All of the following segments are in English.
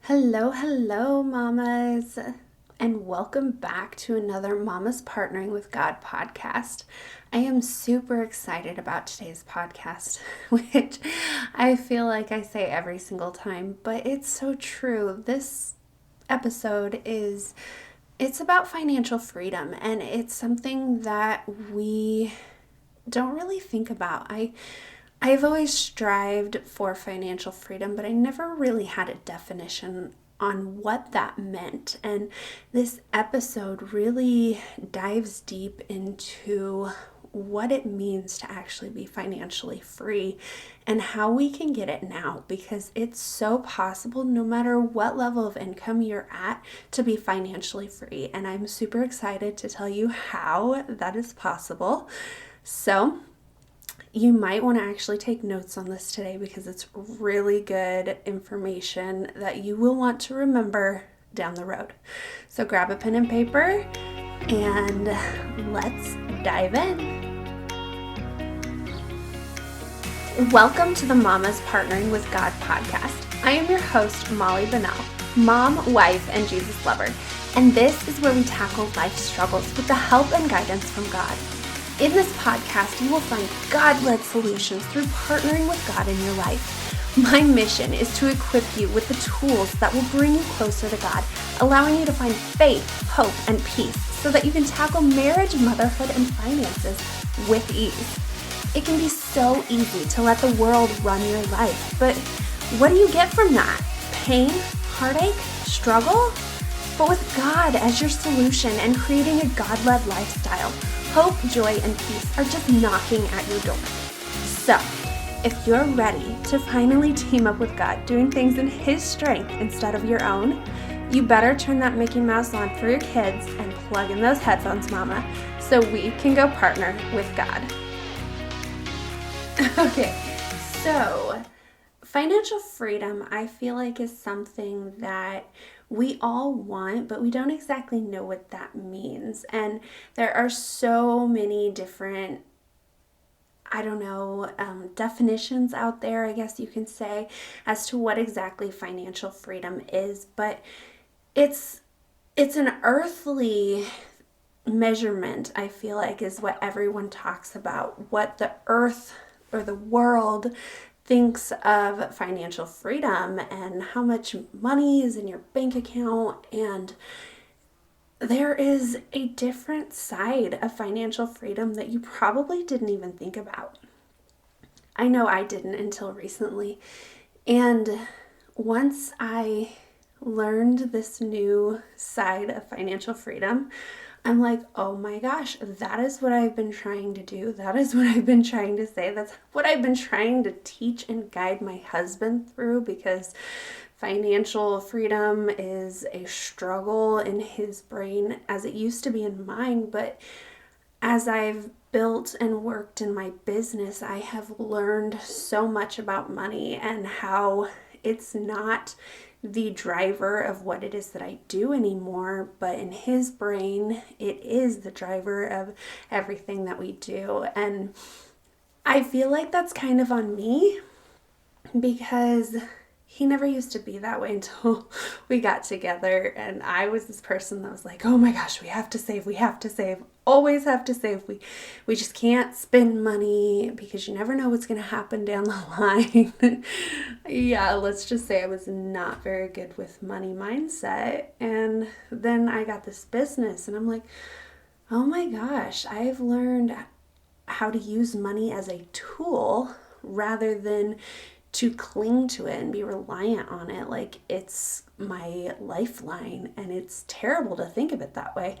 Hello, mamas, and welcome back to another Mamas Partnering with God podcast. I am super excited about today's podcast, which I feel like I say every single time, but it's so true. This episode it's about financial freedom, and it's something that we don't really think about. I've always strived for financial freedom, but I never really had a definition on what that meant. And this episode really dives deep into what it means to actually be financially free and how we can get it now, because it's so possible no matter what level of income you're at to be financially free. And I'm super excited to tell you how that is possible. So you might want to actually take notes on this today because it's really good information that you will want to remember down the road. So grab a pen and paper and let's dive in. Welcome to the Mamas Partnering with God podcast. I am your host, Molly Bunnell, mom, wife, and Jesus lover. And this is where we tackle life struggles with the help and guidance from God. In this podcast, you will find God-led solutions through partnering with God in your life. My mission is to equip you with the tools that will bring you closer to God, allowing you to find faith, hope, and peace so that you can tackle marriage, motherhood, and finances with ease. It can be so easy to let the world run your life, but what do you get from that? Pain, heartache, struggle? But with God as your solution and creating a God-led lifestyle, hope, joy, and peace are just knocking at your door. So, if you're ready to finally team up with God, doing things in His strength instead of your own, you better turn that Mickey Mouse on for your kids and plug in those headphones, mama, so we can go partner with God. Okay, so financial freedom, I feel like, is something that we all want, but we don't exactly know what that means. And there are so many different, definitions out there, I guess you can say, as to what exactly financial freedom is. But it's an earthly measurement, I feel like, is what everyone talks about, what the earth or the world thinks of financial freedom and how much money is in your bank account. And there is a different side of financial freedom that you probably didn't even think about. I know I didn't until recently. And once I learned this new side of financial freedom, I'm like, oh my gosh, that is what I've been trying to do. That is what I've been trying to say. That's what I've been trying to teach and guide my husband through, because financial freedom is a struggle in his brain as it used to be in mine. But as I've built and worked in my business, I have learned so much about money and how it's not the driver of what it is that I do anymore, but in his brain, it is the driver of everything that we do. And I feel like that's kind of on me, because he never used to be that way until we got together. And I was this person that was like, oh my gosh, we have to save, always have to save. We just can't spend money because you never know what's going to happen down the line. Yeah, let's just say I was not very good with money mindset. And then I got this business and I'm like, oh my gosh, I've learned how to use money as a tool rather than to cling to it and be reliant on it like it's my lifeline. And it's terrible to think of it that way,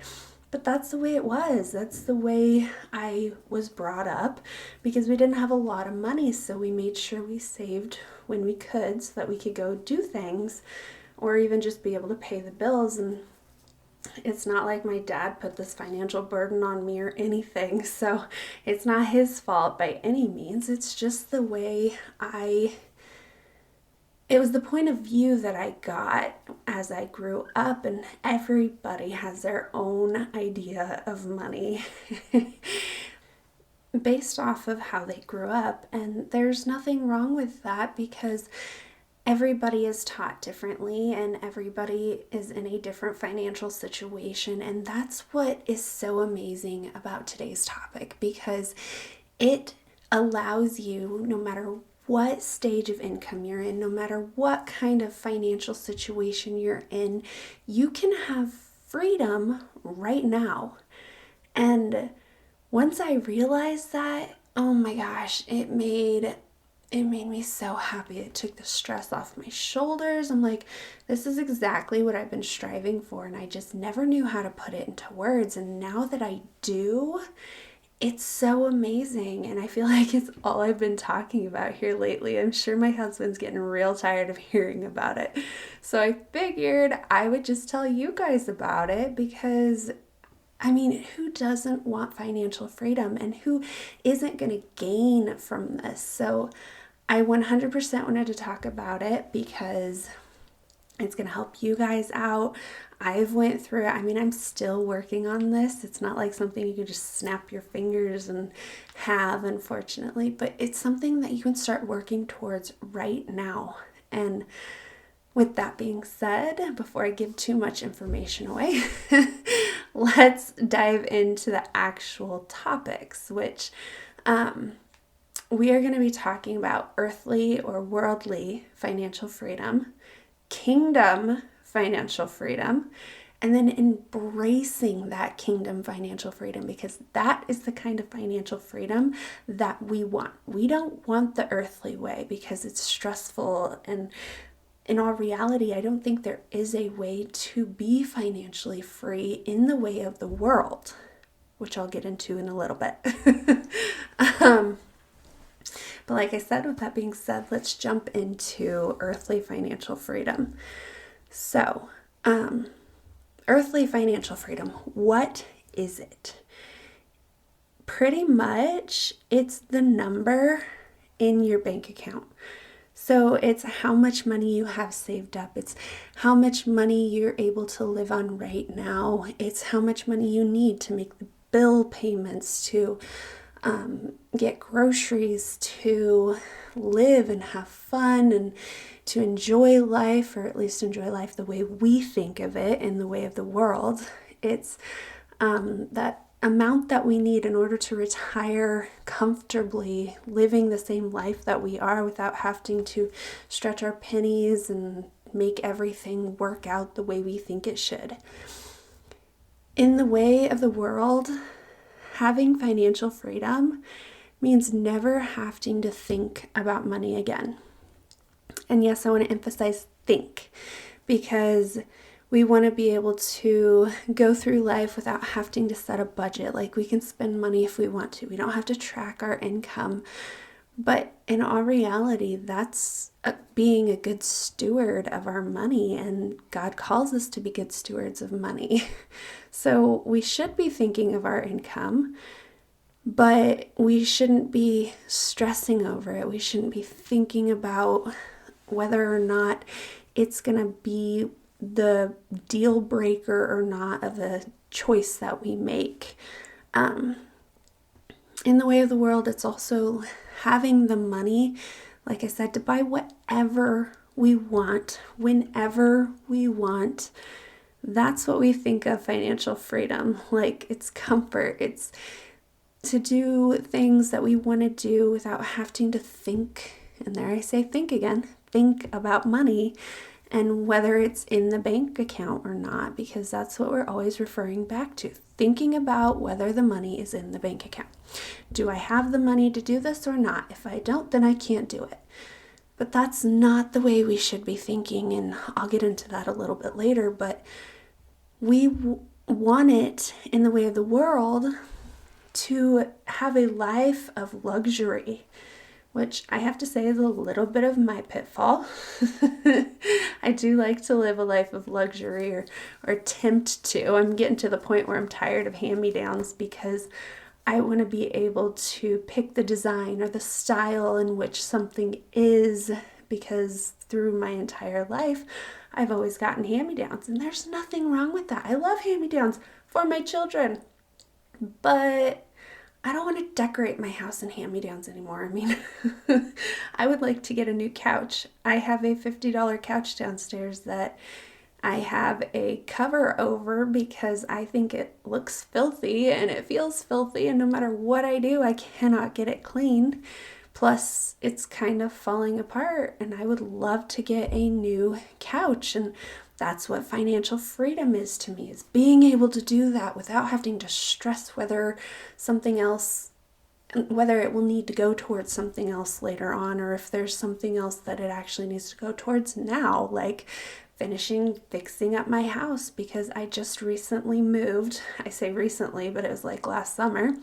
but that's the way it was. That's the way I was brought up, because we didn't have a lot of money, so we made sure we saved when we could so that we could go do things or even just be able to pay the bills. And it's not like my dad put this financial burden on me or anything, so it's not his fault by any means. It's just the way it was the point of view that I got as I grew up, and everybody has their own idea of money based off of how they grew up. And there's nothing wrong with that, because everybody is taught differently and everybody is in a different financial situation. And that's what is so amazing about today's topic, because it allows you, no matter what stage of income you're in, no matter what kind of financial situation you're in, you can have freedom right now. And once I realized that, oh my gosh, it made me so happy. It took the stress off my shoulders. I'm like, this is exactly what I've been striving for, and I just never knew how to put it into words. And now that I do, it's so amazing. And I feel like it's all I've been talking about here lately. I'm sure my husband's getting real tired of hearing about it. So I figured I would just tell you guys about it, because I mean, who doesn't want financial freedom, and who isn't going to gain from this? So I 100% wanted to talk about it because it's going to help you guys out. I've went through it. I mean, I'm still working on this. It's not like something you can just snap your fingers and have, unfortunately, but it's something that you can start working towards right now. And with that being said, before I give too much information away, let's dive into the actual topics, which we are going to be talking about earthly or worldly financial freedom, kingdom financial freedom, and then embracing that kingdom financial freedom, because that is the kind of financial freedom that we want. We don't want the earthly way because it's stressful, and in all reality, I don't think there is a way to be financially free in the way of the world, which I'll get into in a little bit. But like I said, with that being said, let's jump into earthly financial freedom. So, earthly financial freedom, what is it? Pretty much, it's the number in your bank account. So it's how much money you have saved up. It's how much money you're able to live on right now. It's how much money you need to make the bill payments, to get groceries, to live and have fun, and to enjoy life, or at least enjoy life the way we think of it in the way of the world. It's that amount that we need in order to retire comfortably, living the same life that we are without having to stretch our pennies and make everything work out the way we think it should. In the way of the world, having financial freedom means never having to think about money again. And yes, I want to emphasize think, because we want to be able to go through life without having to set a budget. Like, we can spend money if we want to. We don't have to track our income. But in all reality, that's being a good steward of our money, and God calls us to be good stewards of money. So we should be thinking of our income, but we shouldn't be stressing over it. We shouldn't be thinking about whether or not it's going to be the deal breaker or not of a choice that we make. In the way of the world, it's also having the money, like I said, to buy whatever we want, whenever we want. That's what we think of financial freedom. Like, it's comfort. It's to do things that we want to do without having to think, and there I say think again, think about money and whether it's in the bank account or not, because that's what we're always referring back to. Thinking about whether the money is in the bank account. Do I have the money to do this or not? If I don't, then I can't do it. But that's not the way we should be thinking, and I'll get into that a little bit later, but we want it in the way of the world to have a life of luxury, which I have to say is a little bit of my pitfall. I do like to live a life of luxury, or attempt to. I'm getting to the point where I'm tired of hand-me-downs, because I want to be able to pick the design or the style in which something is, because through my entire life, I've always gotten hand-me-downs, and there's nothing wrong with that. I love hand-me-downs for my children, but I don't want to decorate my house in hand-me-downs anymore. I mean, I would like to get a new couch. I have a $50 couch downstairs that I have a cover over because I think it looks filthy and it feels filthy, and no matter what I do, I cannot get it cleaned. Plus, it's kind of falling apart, and I would love to get a new couch. And that's what financial freedom is to me, is being able to do that without having to stress something else whether it will need to go towards something else later on, or if there's something else that it actually needs to go towards now, like fixing up my house, because I just recently moved. I say recently, but it was like last summer,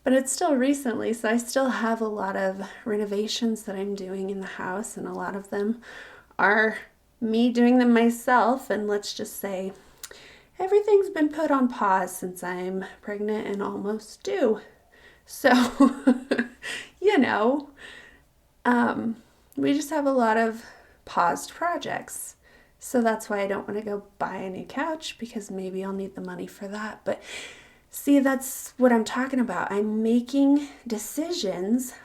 but it's still recently, so I still have a lot of renovations that I'm doing in the house, and a lot of them are me doing them myself. And let's just say everything's been put on pause since I'm pregnant and almost due. So, you know, we just have a lot of paused projects. So that's why I don't want to go buy a new couch, because maybe I'll need the money for that. But see, that's what I'm talking about. I'm making decisions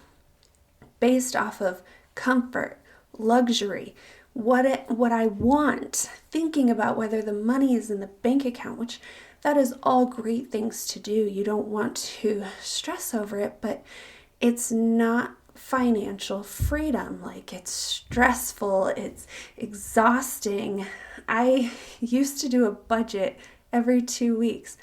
based off of comfort, luxury, what I want, thinking about whether the money is in the bank account, which that is all great things to do. You don't want to stress over it, but it's not financial freedom. Like, it's stressful, it's exhausting. I used to do a budget every 2 weeks.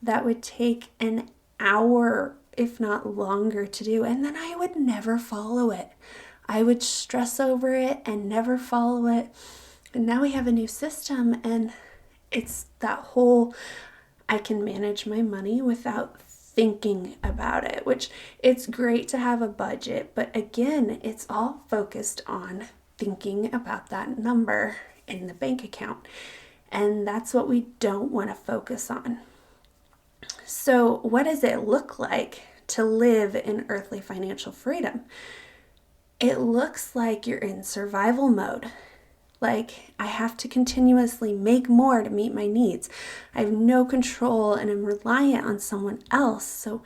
That would take an hour, if not longer, to do, and then I would never follow it. I would stress over it and never follow it. And now we have a new system, and it's that whole, I can manage my money without thinking about it, which it's great to have a budget, but again, it's all focused on thinking about that number in the bank account. And that's what we don't want to focus on. So, what does it look like to live in earthly financial freedom? It looks like you're in survival mode. Like, I have to continuously make more to meet my needs. I have no control and I'm reliant on someone else. So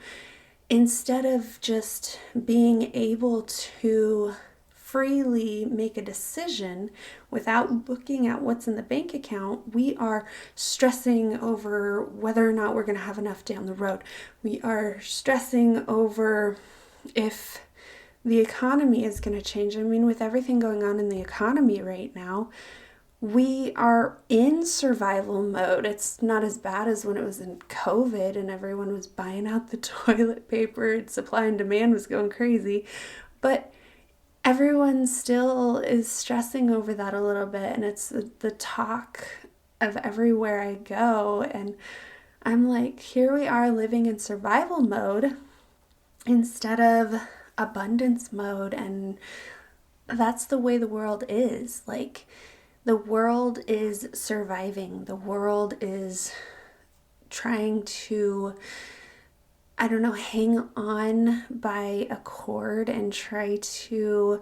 instead of just being able to freely make a decision without looking at what's in the bank account, we are stressing over whether or not we're going to have enough down the road. We are stressing over if the economy is going to change. I mean, with everything going on in the economy right now, we are in survival mode. It's not as bad as when it was in COVID and everyone was buying out the toilet paper and supply and demand was going crazy. But everyone still is stressing over that a little bit, and it's the talk of everywhere I go. And I'm like, here we are living in survival mode instead of abundance mode. And that's the way the world is. Like, the world is surviving. The world is trying to, I don't know, hang on by a cord and try to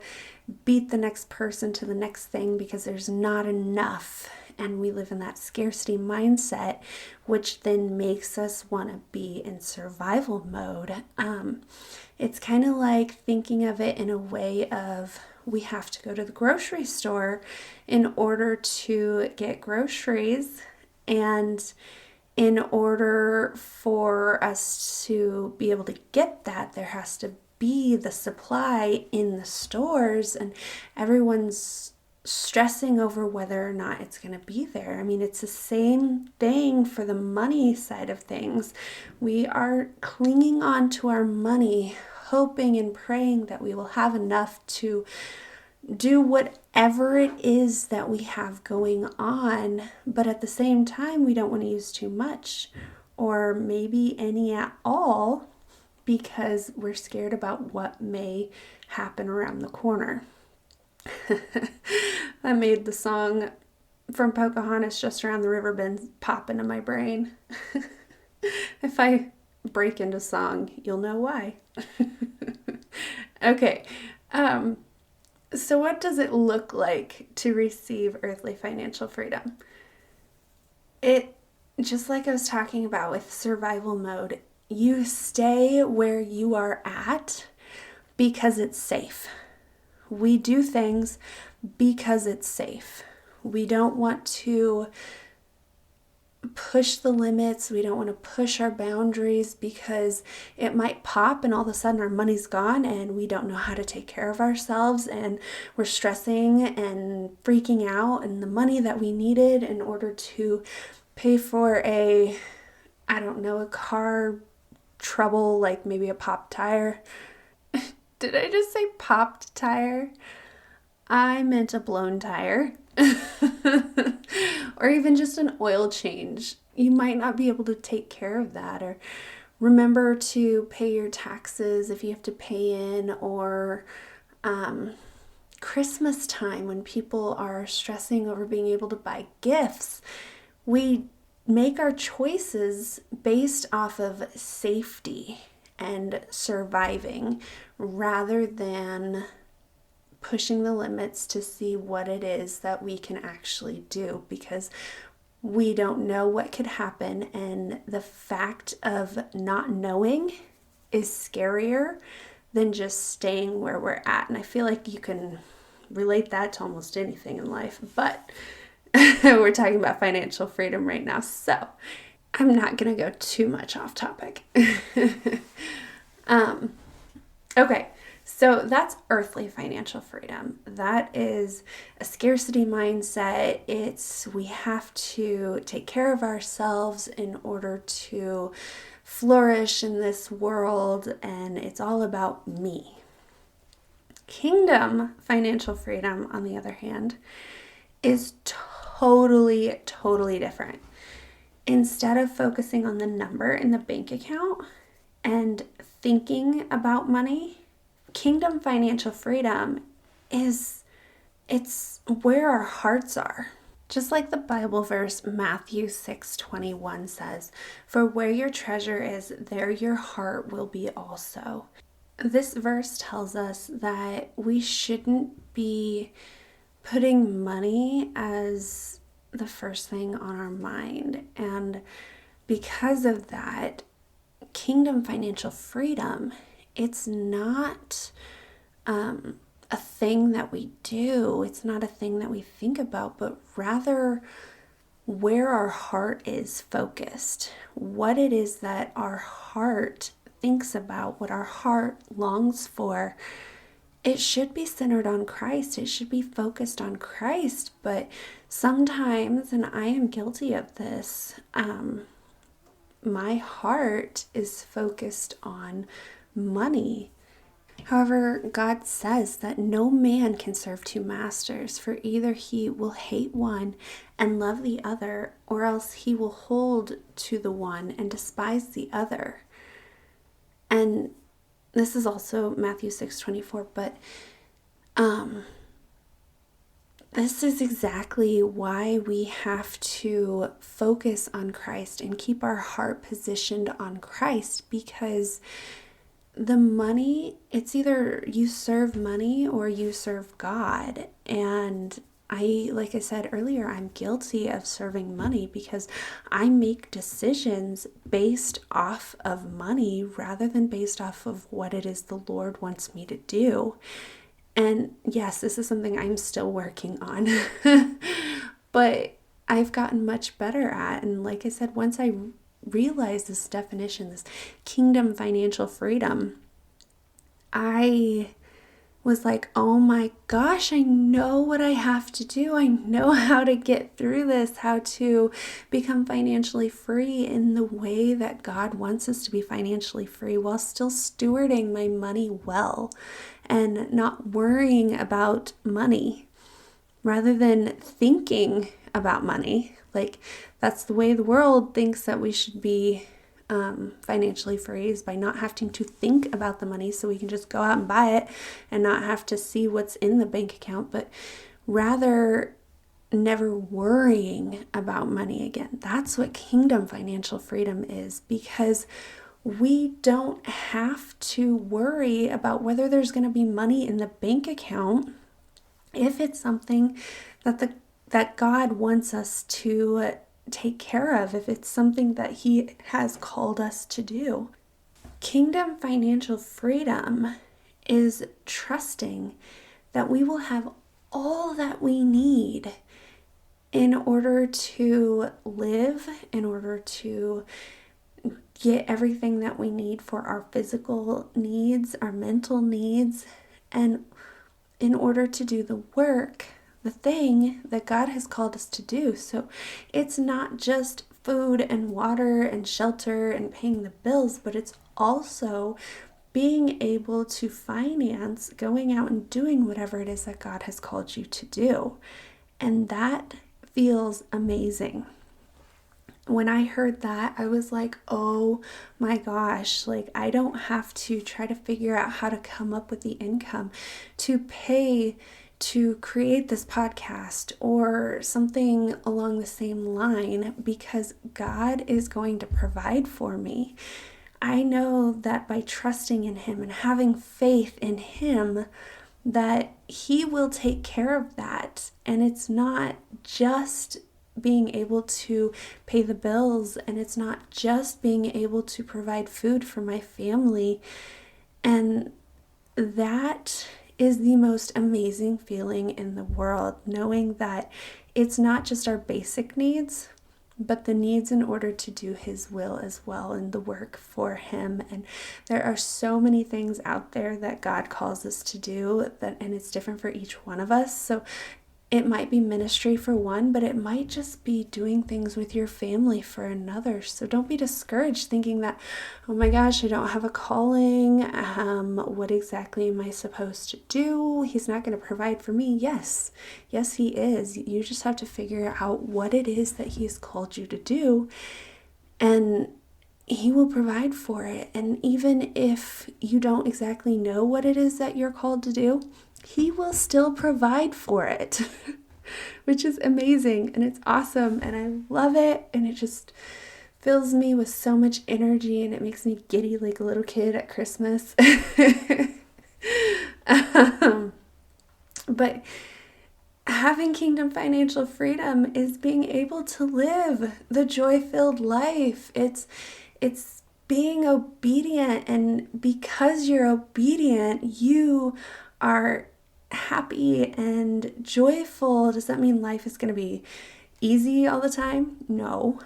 beat the next person to the next thing because there's not enough. And we live in that scarcity mindset, which then makes us want to be in survival mode. It's kind of like thinking of it in a way of, we have to go to the grocery store in order to get groceries, and in order for us to be able to get that, there has to be the supply in the stores, and everyone's stressing over whether or not it's going to be there. I mean, it's the same thing for the money side of things. We are clinging on to our money, hoping and praying that we will have enough to do whatever it is that we have going on. But at the same time, we don't want to use too much, or maybe any at all, because we're scared about what may happen around the corner. That made the song from Pocahontas, Just Around the River Bend, pop into my brain. If I break into song, you'll know why. Okay. So what does it look like to receive earthly financial freedom? It, just like I was talking about with survival mode, you stay where you are at because it's safe. We do things because it's safe. We don't want to push the limits. We don't want to push our boundaries because it might pop and all of a sudden our money's gone and we don't know how to take care of ourselves and we're stressing and freaking out, and the money that we needed in order to pay for a car trouble, like maybe a popped tire. Did I just say popped tire? I meant a blown tire. Or even just an oil change. You might not be able to take care of that, or remember to pay your taxes if you have to pay in, or Christmas time when people are stressing over being able to buy gifts. We make our choices based off of safety and surviving rather than pushing the limits to see what it is that we can actually do, because we don't know what could happen, and the fact of not knowing is scarier than just staying where we're at. And I feel like you can relate that to almost anything in life, but we're talking about financial freedom right now, so I'm not going to go too much off topic. Okay, so that's earthly financial freedom. That is a scarcity mindset. It's we have to take care of ourselves in order to flourish in this world, and it's all about me. Kingdom financial freedom, on the other hand, is totally, totally different. Instead of focusing on the number in the bank account and thinking about money, kingdom financial freedom it's where our hearts are. Just like the Bible verse Matthew 6:21 says, "For where your treasure is, there your heart will be also." This verse tells us that we shouldn't be putting money as the first thing on our mind. And because of that, kingdom financial freedom, it's not a thing that we do. It's not a thing that we think about, but rather where our heart is focused, what it is that our heart thinks about, what our heart longs for. It should be centered on Christ. It should be focused on Christ. But sometimes, and I am guilty of this, my heart is focused on money. However, God says that no man can serve two masters, for either he will hate one and love the other, or else he will hold to the one and despise the other. And this is also Matthew 6:24, but this is exactly why we have to focus on Christ and keep our heart positioned on Christ, because the money, it's either you serve money or you serve God. And like I said earlier, I'm guilty of serving money because I make decisions based off of money rather than based off of what it is the Lord wants me to do. And yes, this is something I'm still working on, but I've gotten much better at. And like I said, once I realized this definition, this kingdom financial freedom, I was like, oh my gosh, I know what I have to do. I know how to get through this, how to become financially free in the way that God wants us to be financially free while still stewarding my money well and not worrying about money rather than thinking about money. Like, that's the way the world thinks that we should be financially free, is by not having to think about the money, so we can just go out and buy it and not have to see what's in the bank account, but rather never worrying about money again. That's what kingdom financial freedom is, because we don't have to worry about whether there's going to be money in the bank account if it's something that God wants us to take care of, if it's something that He has called us to do. Kingdom financial freedom is trusting that we will have all that we need in order to live, in order to get everything that we need for our physical needs, our mental needs, and in order to do the work, the thing that God has called us to do. So it's not just food and water and shelter and paying the bills, but it's also being able to finance going out and doing whatever it is that God has called you to do. And that feels amazing. When I heard that, I was like, oh my gosh, like I don't have to try to figure out how to come up with the income to pay to create this podcast or something along the same line, because God is going to provide for me. I know that by trusting in Him and having faith in Him, that He will take care of that. And it's not just being able to pay the bills, and it's not just being able to provide food for my family. And that is the most amazing feeling in the world, knowing that it's not just our basic needs, but the needs in order to do His will as well and the work for Him. And there are so many things out there that God calls us to do, and it's different for each one of us. So it might be ministry for one, but it might just be doing things with your family for another. So don't be discouraged thinking that, oh my gosh, I don't have a calling. What exactly am I supposed to do? He's not going to provide for me. Yes, He is. You just have to figure out what it is that He's called you to do, and He will provide for it. And even if you don't exactly know what it is that you're called to do, He will still provide for it, which is amazing, and it's awesome, and I love it, and it just fills me with so much energy, and it makes me giddy like a little kid at Christmas. But having kingdom financial freedom is being able to live the joy-filled life. It's being obedient, and because you're obedient, you are happy and joyful. Does that mean life is going to be easy all the time? No.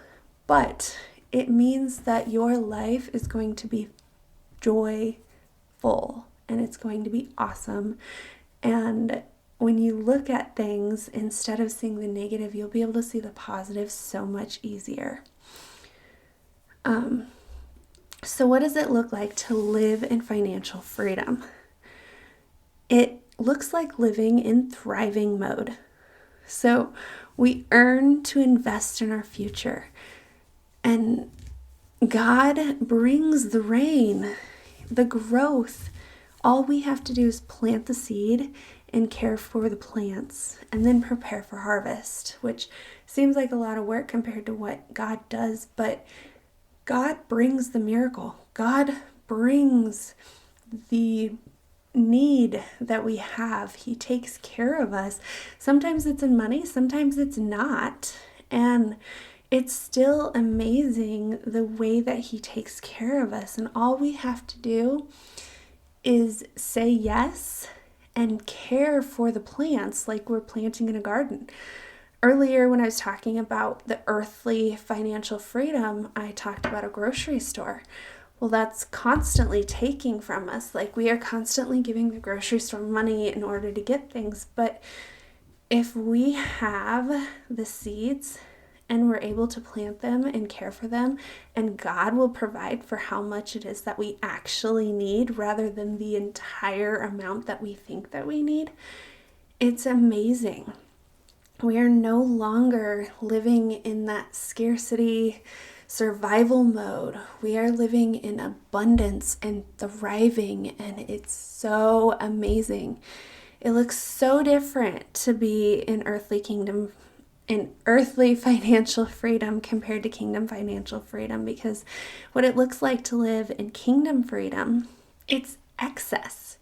But it means that your life is going to be joyful, and it's going to be awesome. And when you look at things, instead of seeing the negative, you'll be able to see the positive so much easier. So what does it look like to live in financial freedom? It looks like living in thriving mode. So we earn to invest in our future. And God brings the rain, the growth. All we have to do is plant the seed and care for the plants, and then prepare for harvest, which seems like a lot of work compared to what God does, but God brings the miracle. God brings the need that we have. He takes care of us. Sometimes it's in money, sometimes it's not. And it's still amazing the way that He takes care of us. And all we have to do is say yes and care for the plants like we're planting in a garden. Earlier, when I was talking about the earthly financial freedom, I talked about a grocery store. Well, that's constantly taking from us. Like, we are constantly giving the grocery store money in order to get things. But if we have the seeds and we're able to plant them and care for them, and God will provide for how much it is that we actually need rather than the entire amount that we think that we need, it's amazing. We are no longer living in that scarcity survival mode. We are living in abundance and thriving, and it's so amazing. It looks so different to be in earthly financial freedom compared to kingdom financial freedom, because what it looks like to live in kingdom freedom, it's excess.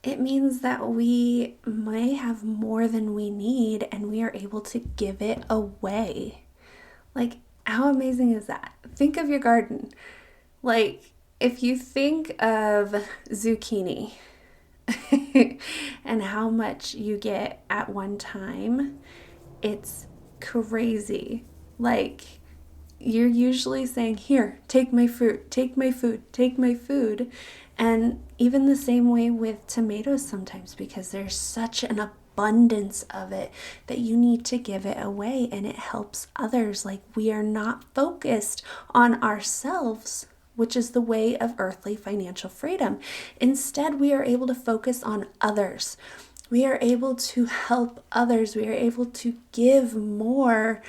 It means that we may have more than we need, and we are able to give it away. Like, how amazing is that? Think of your garden. Like, If you think of zucchini and how much you get at one time, it's crazy. Like, you're usually saying, "Here, take my fruit, take my food, take my food." And even the same way with tomatoes sometimes, because there's such an abundance of it that you need to give it away and it helps others. Like, we are not focused on ourselves, which is the way of earthly financial freedom. Instead, we are able to focus on others. We are able to help others. We are able to give more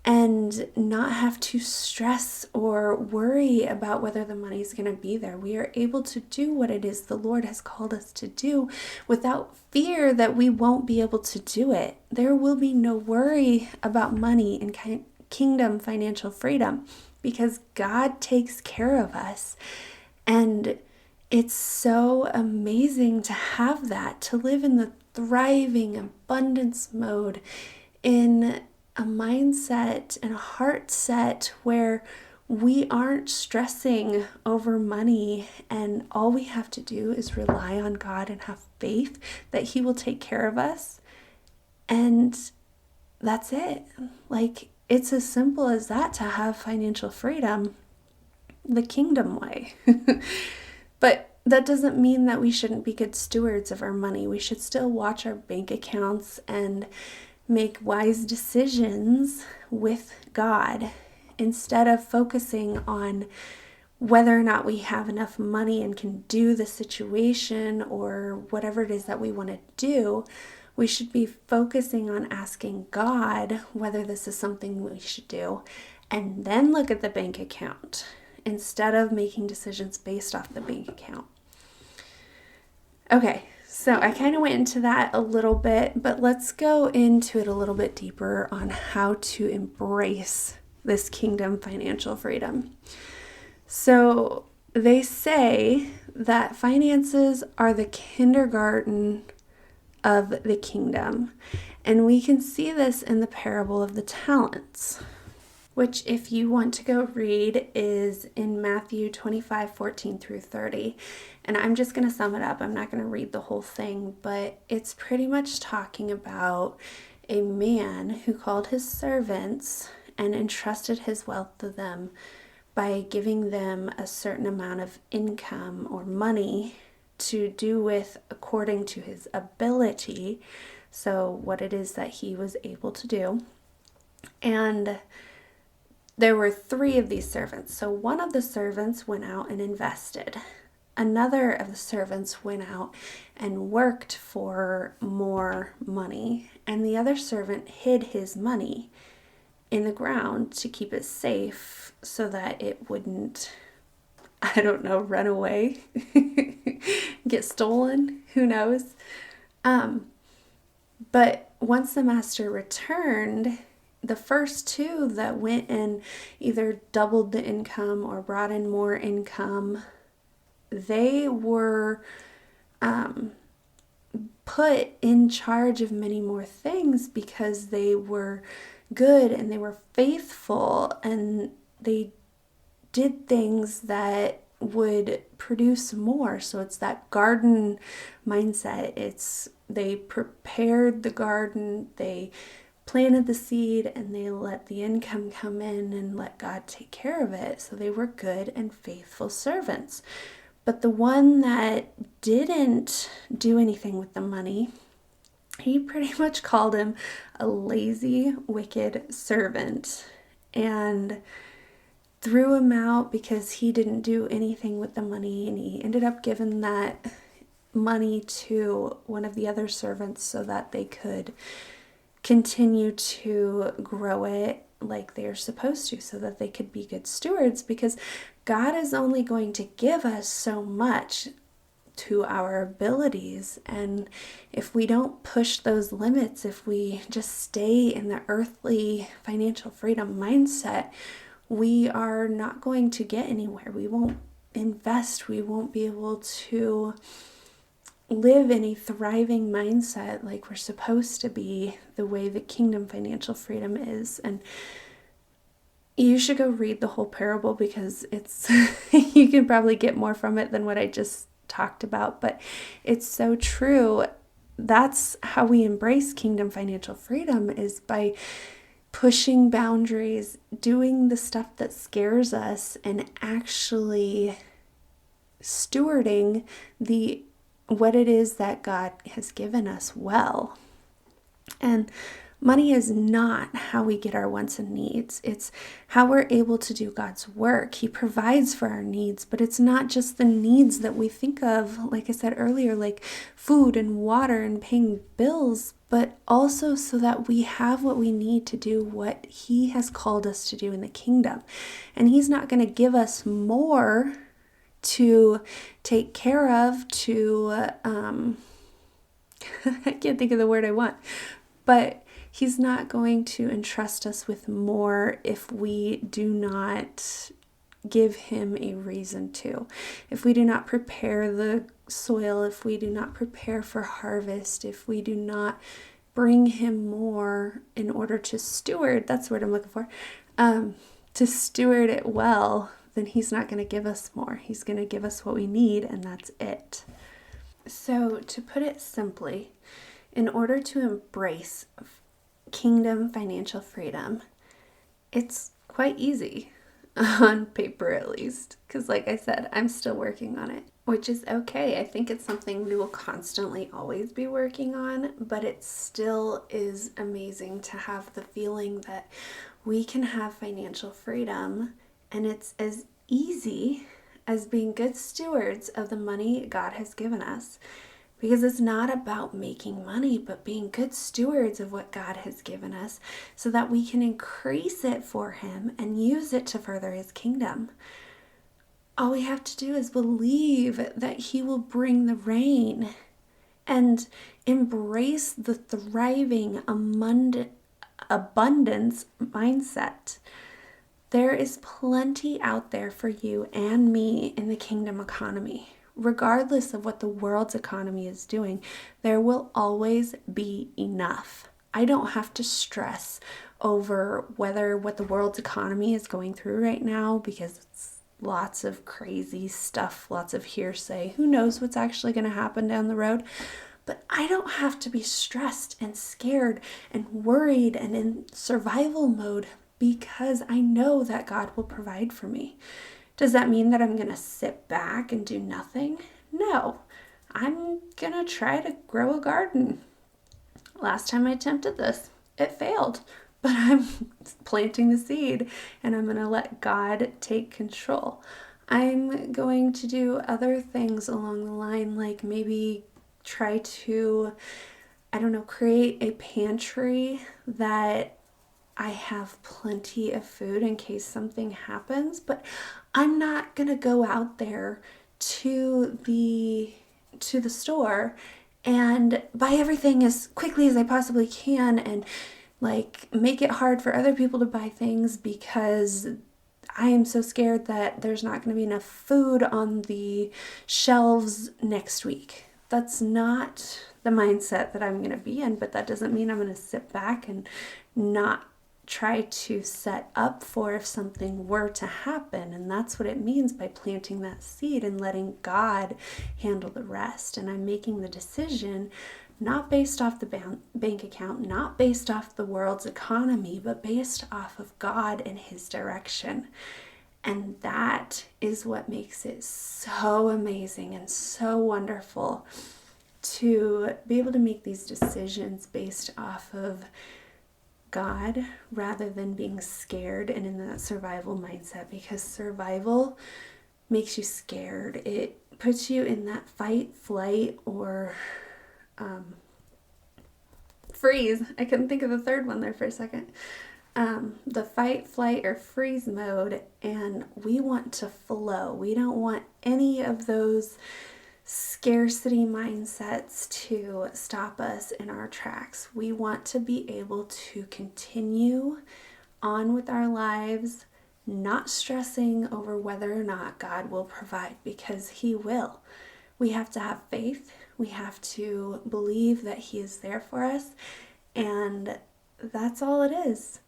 and not have to stress or worry about whether the money is going to be there. We are able to do what it is the Lord has called us to do without fear that we won't be able to do it. There will be no worry about money and kingdom financial freedom because God takes care of us. And it's so amazing to have that, to live in the thriving abundance mode, in a mindset and a heart set where we aren't stressing over money and all we have to do is rely on God and have faith that He will take care of us. And that's it. Like, it's as simple as that to have financial freedom the kingdom way. But that doesn't mean that we shouldn't be good stewards of our money. We should still watch our bank accounts and make wise decisions with God instead of focusing on whether or not we have enough money and can do the situation or whatever it is that we want to do. We should be focusing on asking God whether this is something we should do and then look at the bank account instead of making decisions based off the bank account. Okay, so I kind of went into that a little bit, but let's go into it a little bit deeper on how to embrace this kingdom financial freedom. So they say that finances are the kindergarten of the kingdom, and we can see this in the parable of the talents, which, if you want to go read, is in Matthew 25:14-30. And I'm just going to sum it up. I'm not going to read the whole thing, but it's pretty much talking about a man who called his servants and entrusted his wealth to them by giving them a certain amount of income or money to do with according to his ability. So what it is that he was able to do. And there were 3 of these servants. So one of the servants went out and invested. Another of the servants went out and worked for more money. And the other servant hid his money in the ground to keep it safe so that it wouldn't, I don't know, run away, get stolen, who knows. But once the master returned, the first 2 that went and either doubled the income or brought in more income, they were put in charge of many more things because they were good and they were faithful and they did things that would produce more. So it's that garden mindset. They prepared the garden, they planted the seed, and they let the income come in and let God take care of it. So they were good and faithful servants. But the one that didn't do anything with the money, he pretty much called him a lazy, wicked servant and threw him out because he didn't do anything with the money, and he ended up giving that money to one of the other servants so that they could continue to grow it like they're supposed to, so that they could be good stewards, because God is only going to give us so much to our abilities. And if we don't push those limits, if we just stay in the earthly financial freedom mindset, we are not going to get anywhere. We won't invest. We won't be able to live in a thriving mindset like we're supposed to be, the way the kingdom financial freedom is. And You should go read the whole parable because it's you can probably get more from it than what I just talked about, but it's so true. That's how we embrace kingdom financial freedom, is by pushing boundaries, doing the stuff that scares us, and actually stewarding the what it is that God has given us well. And money is not how we get our wants and needs. It's how we're able to do God's work. He provides for our needs, but it's not just the needs that we think of, like I said earlier, like food and water and paying bills, but also so that we have what we need to do what He has called us to do in the kingdom. And He's not going to give us more to take care of, I can't think of the word I want, but He's not going to entrust us with more if we do not give Him a reason to. If we do not prepare the soil, if we do not prepare for harvest, if we do not bring Him more in order to steward, that's the word I'm looking for, to steward it well, then He's not going to give us more. He's going to give us what we need, and that's it. So, to put it simply, in order to embrace kingdom financial freedom, it's quite easy, on paper at least, because like I said, I'm still working on it, which is okay. I think it's something we will constantly always be working on, but it still is amazing to have the feeling that we can have financial freedom, and it's as easy as being good stewards of the money God has given us. Because it's not about making money, but being good stewards of what God has given us so that we can increase it for Him and use it to further His kingdom. All we have to do is believe that He will bring the rain and embrace the thriving, abundance mindset. There is plenty out there for you and me in the kingdom economy. Regardless of what the world's economy is doing, there will always be enough. I don't have to stress over what the world's economy is going through right now, because it's lots of crazy stuff, lots of hearsay. Who knows what's actually going to happen down the road? But I don't have to be stressed and scared and worried and in survival mode, because I know that God will provide for me. Does that mean that I'm going to sit back and do nothing? No, I'm going to try to grow a garden. Last time I attempted this, it failed, but I'm planting the seed and I'm going to let God take control. I'm going to do other things along the line, like maybe try to, create a pantry that I have plenty of food in case something happens, but I'm not going to go out there to the store and buy everything as quickly as I possibly can and make it hard for other people to buy things, because I am so scared that there's not going to be enough food on the shelves next week. That's not the mindset that I'm going to be in, but that doesn't mean I'm going to sit back and not try to set up for if something were to happen. And that's what it means by planting that seed and letting God handle the rest. And I'm making the decision not based off the bank account, not based off the world's economy, but based off of God and His direction. And that is what makes it so amazing and so wonderful to be able to make these decisions based off of God rather than being scared and in that survival mindset, because survival makes you scared. It puts you in that fight, flight, or freeze. I couldn't think of the third one there for a second. The fight, flight, or freeze mode, and we want to flow. We don't want any of those scarcity mindsets to stop us in our tracks. We want to be able to continue on with our lives, not stressing over whether or not God will provide, because He will. We have to have faith. We have to believe that He is there for us, and that's all it is.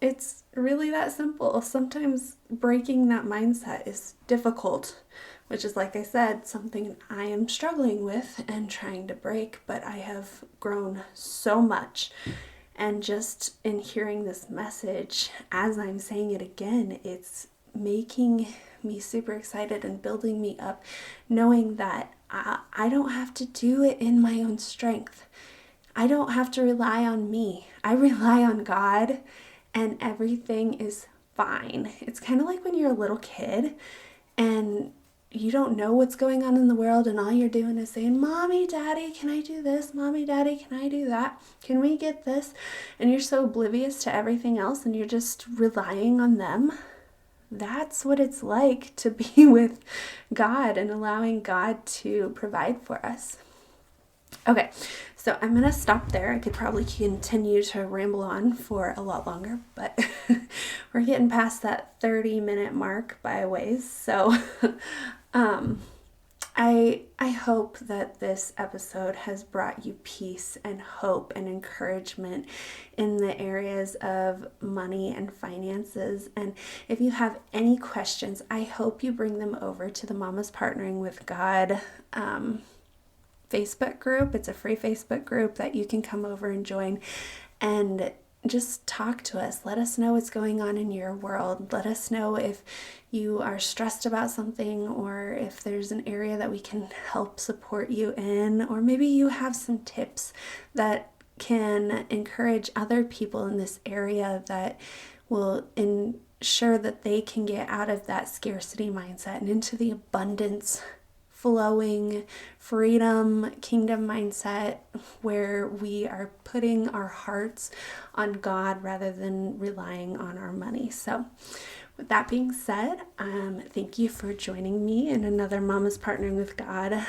It's really that simple. Sometimes breaking that mindset is difficult, which is, like I said, something I am struggling with and trying to break, but I have grown so much. And just in hearing this message, as I'm saying it again, it's making me super excited and building me up, knowing that I don't have to do it in my own strength. I don't have to rely on me. I rely on God, and everything is fine. It's kind of like when you're a little kid and you don't know what's going on in the world, and all you're doing is saying, Mommy, Daddy, can I do this? Mommy, Daddy, can I do that? Can we get this? And you're so oblivious to everything else, and you're just relying on them. That's what it's like to be with God and allowing God to provide for us. Okay, so I'm going to stop there. I could probably continue to ramble on for a lot longer, but we're getting past that 30-minute mark by a ways. So I hope that this episode has brought you peace and hope and encouragement in the areas of money and finances. And if you have any questions, I hope you bring them over to the Mamas Partnering with God Facebook group. It's a free Facebook group that you can come over and join and just talk to us. Let us know what's going on in your world. Let us know if you are stressed about something, or if there's an area that we can help support you in, or maybe you have some tips that can encourage other people in this area that will ensure that they can get out of that scarcity mindset and into the abundance, flowing, freedom, kingdom mindset, where we are putting our hearts on God rather than relying on our money. So with that being said, thank you for joining me in another Mamas Partnering with God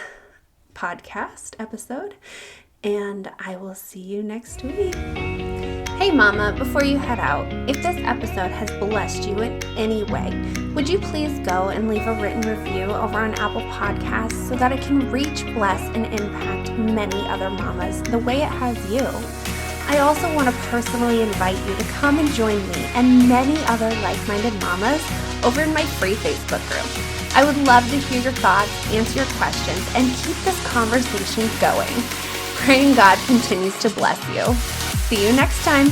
podcast episode, and I will see you next week. Hey Mama, before you head out, if this episode has blessed you in any way, would you please go and leave a written review over on Apple Podcasts so that it can reach, bless, and impact many other mamas the way it has you? I also want to personally invite you to come and join me and many other like-minded mamas over in my free Facebook group. I would love to hear your thoughts, answer your questions, and keep this conversation going. Praying God continues to bless you. See you next time.